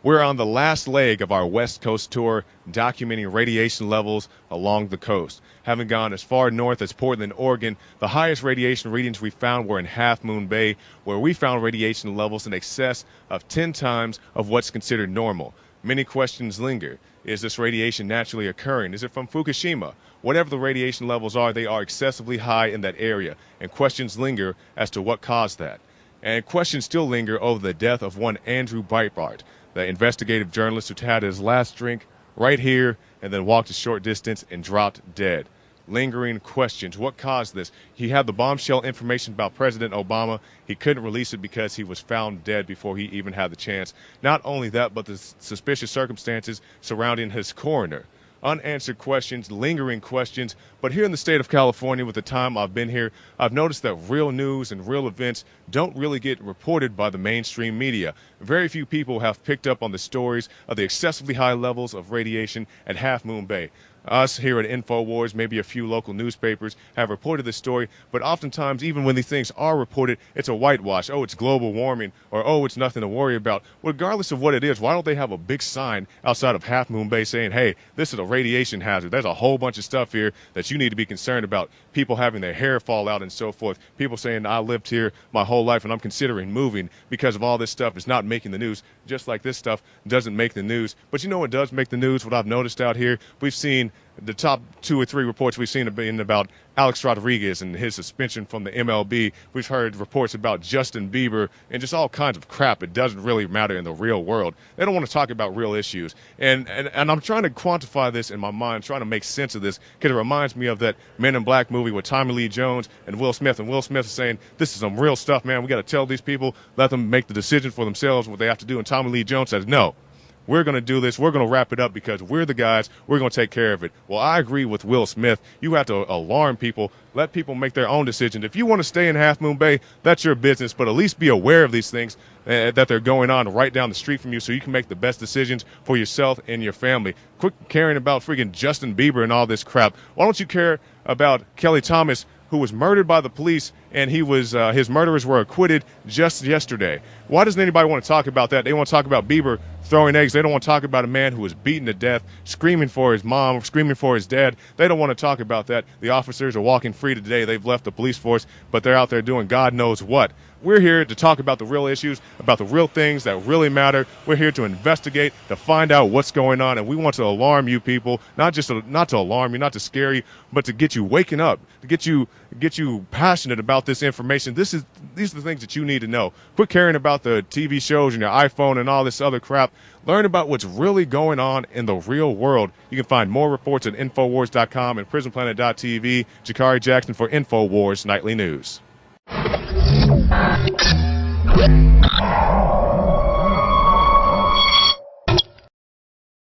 We're on the last leg of our West Coast tour, documenting radiation levels along the coast. Having gone as far north as Portland, Oregon, the highest radiation readings we found were in Half Moon Bay, where we found radiation levels in excess of 10 times of what's considered normal. Many questions linger. Is this radiation naturally occurring? Is it from Fukushima? Whatever the radiation levels are, they are excessively high in that area, and questions linger as to what caused that. And questions still linger over the death of one Andrew Breitbart, the investigative journalist who had his last drink right here and then walked a short distance and dropped dead. Lingering questions. What caused this? He had the bombshell information about President Obama. He couldn't release it because he was found dead before he even had the chance. Not only that, but the suspicious circumstances surrounding his coroner. Unanswered questions, lingering questions. But here in the state of California, with the time I've been here, I've noticed that real news and real events don't really get reported by the mainstream media. Very few people have picked up on the stories of the excessively high levels of radiation at Half Moon Bay. Us here at InfoWars, maybe a few local newspapers have reported this story, but oftentimes, even when these things are reported, it's a whitewash. Oh, it's global warming, or oh, it's nothing to worry about. Regardless of what it is, why don't they have a big sign outside of Half Moon Bay saying, hey, this is a radiation hazard. There's a whole bunch of stuff here that you need to be concerned about. People having their hair fall out and so forth. People saying, I lived here my whole life and I'm considering moving because of all this stuff. It's not making the news, just like this stuff doesn't make the news. But you know what does make the news, what I've noticed out here? We've seen the top 2 or 3 reports we've seen have been about Alex Rodriguez and his suspension from the MLB. We've heard reports about Justin Bieber and just all kinds of crap. It doesn't really matter in the real world. They don't want to talk about real issues. And I'm trying to quantify this in my mind, trying to make sense of this, because it reminds me of that Men in Black movie with Tommy Lee Jones and Will Smith. And Will Smith is saying, this is some real stuff, man. We got to tell these people, let them make the decision for themselves what they have to do. And Tommy Lee Jones says, no. We're going to do this. We're going to wrap it up because we're the guys. We're going to take care of it. Well, I agree with Will Smith. You have to alarm people. Let people make their own decisions. If you want to stay in Half Moon Bay, that's your business. But at least be aware of these things that they're going on right down the street from you so you can make the best decisions for yourself and your family. Quit caring about freaking Justin Bieber and all this crap. Why don't you care about Kelly Thomas, who was murdered by the police, and his murderers were acquitted just yesterday? Why doesn't anybody want to talk about that? They want to talk about Bieber throwing eggs. They don't want to talk about a man who was beaten to death, screaming for his mom, screaming for his dad. They don't want to talk about that. The officers are walking free today. They've left the police force, but they're out there doing God knows what. We're here to talk about the real issues, about the real things that really matter. We're here to investigate, to find out what's going on, and we want to alarm you people, not to alarm you, not to scare you, but to get you waking up, to get you passionate about this information. These are the things that you need to know. Quit caring about the TV shows and your iPhone and all this other crap. Learn about what's really going on in the real world. You can find more reports at Infowars.com and PrisonPlanet.tv. Jakari Jackson for Infowars Nightly News.